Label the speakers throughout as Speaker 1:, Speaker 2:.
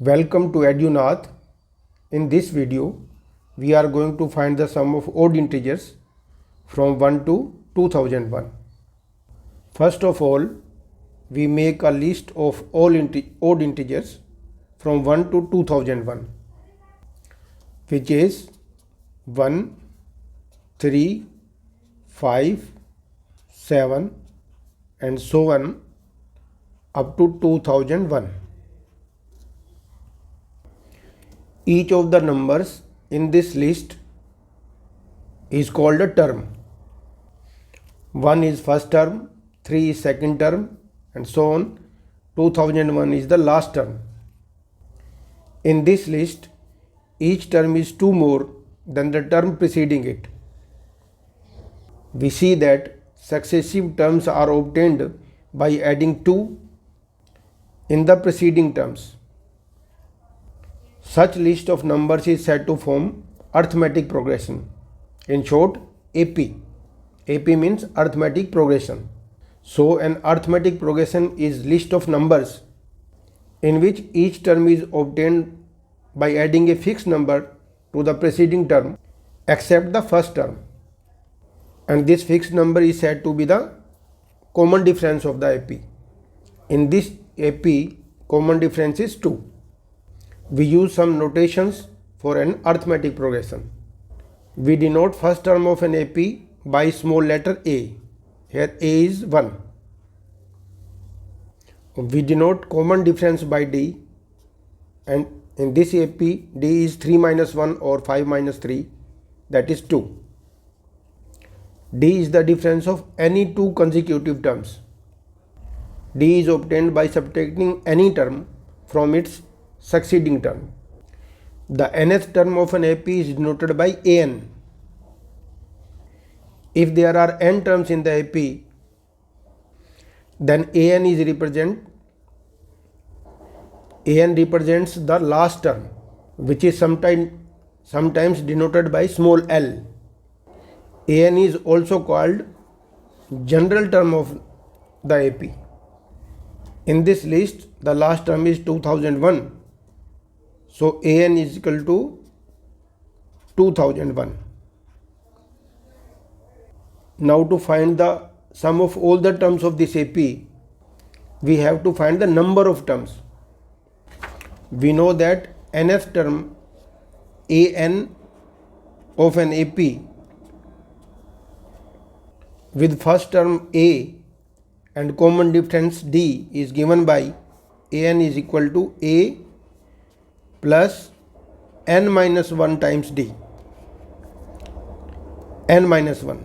Speaker 1: Welcome to EDUNATH. In this video, we are going to find the sum of odd integers from 1 to 2001. First of all, we make a list of all odd integers from 1 to 2001, which is 1, 3, 5, 7 and so on up to 2001. Each of the numbers in this list is called a term. 1 is first term, 3 is second term and so on. 2001 is the last term. In this list, each term is 2 more than the term preceding it. We see that successive terms are obtained by adding 2 in the preceding terms. Such list of numbers is said to form arithmetic progression. In short, AP. AP means arithmetic progression. So an arithmetic progression is list of numbers in which each term is obtained by adding a fixed number to the preceding term except the first term. And this fixed number is said to be the common difference of the AP. In this AP, common difference is 2. We use some notations for an arithmetic progression. We denote first term of an AP by small letter a. Here a is 1. We denote common difference by d, and in this AP d is 3 minus 1 or 5 minus 3, that is 2. D is the difference of any two consecutive terms. D is obtained by subtracting any term from its succeeding term. The nth term of an AP is denoted by an. If there are n terms in the AP, then an represents the last term, which is sometimes denoted by small l. An is also called general term of the AP. In this list, the last term is 2001. So an is equal to 2001. Now to find the sum of all the terms of this AP, we have to find the number of terms. We know that nth term an of an AP with first term a and common difference d is given by an is equal to a plus n minus 1 times d. N minus 1.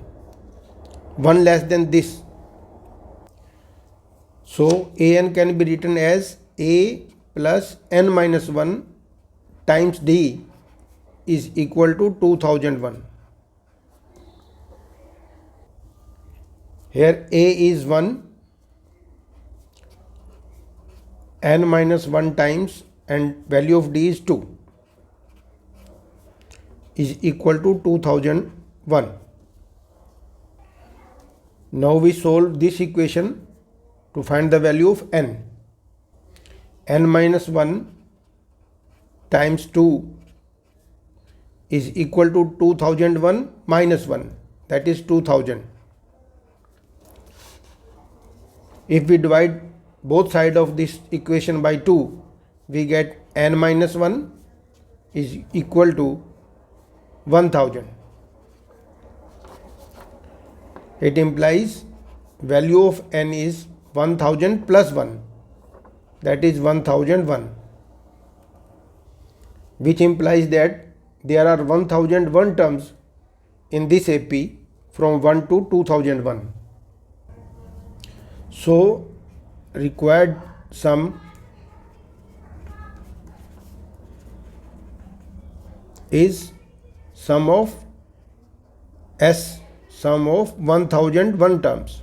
Speaker 1: 1 less than this. So an can be written as a plus n minus 1 times d is equal to 2001. Here a is 1, n minus 1 times and value of d is 2 is equal to 2001. Now we solve this equation to find the value of n. N minus 1 times 2 is equal to 2001 minus 1, that is 2000. If we divide both sides of this equation by 2, we get n minus 1 is equal to 1000. It implies value of n is 1000 plus 1, that is 1001, which implies that there are 1001 terms in this AP from 1 to 2001. So required sum is sum of 1001 terms.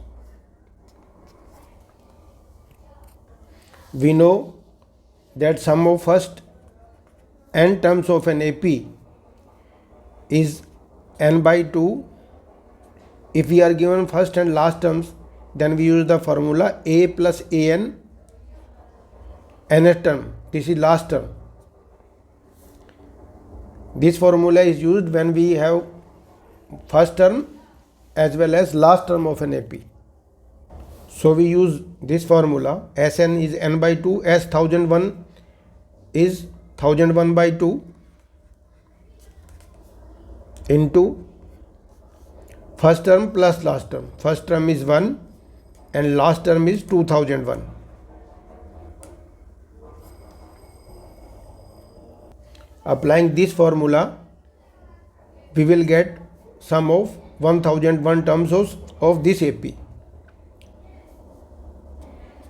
Speaker 1: We know that sum of first n terms of an AP is n by 2. If we are given first and last terms, then we use the formula a plus an nth term, this is last term, This formula is used when we have first term as well as last term of an AP. So we use this formula. Sn is n by 2, S 1001 is 1001 by 2 into first term plus last term. First term is 1 and last term is 2001. Applying this formula, we will get sum of 1001 terms of this AP,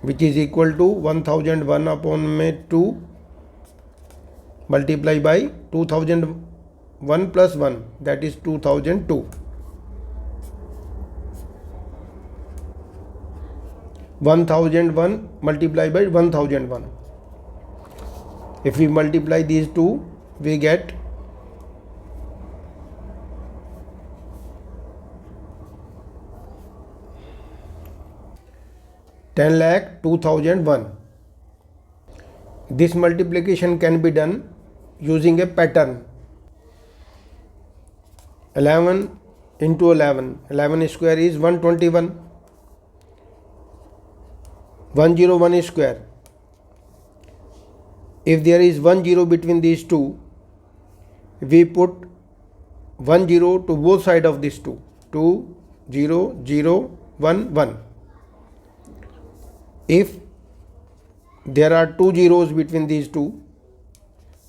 Speaker 1: which is equal to 1001 upon 2 multiply by 2001 plus 1, that is 2002. 1001 multiplied by 1001. If we multiply these two, we get 10,02,001. This multiplication can be done using a pattern. 11 into 11. 11 square is 121. 101 square. If there is 1 0 between these two, we put 1 0 to both sides of these two. 2 0 0 1 1. If there are two zeros between these two,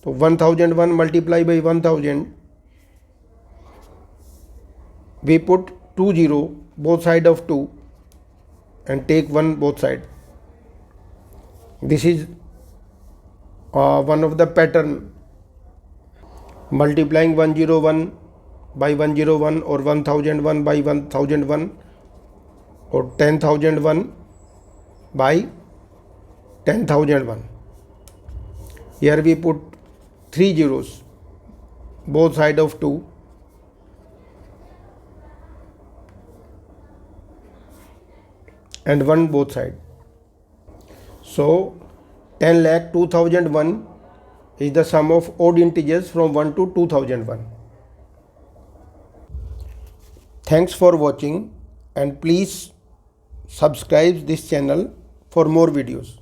Speaker 1: so 1001 multiplied by 1000, we put 2 0 both sides of 2 and take 1 both sides. This is one of the pattern. Multiplying 101 by 101 or 1001 by 1001 or 10,001 by 10,001. Here we put 3 zeros both sides of 2 and 1 both side. So 10,02,001 is the sum of odd integers from 1 to 2001. Thanks for watching and please subscribe this channel for more videos.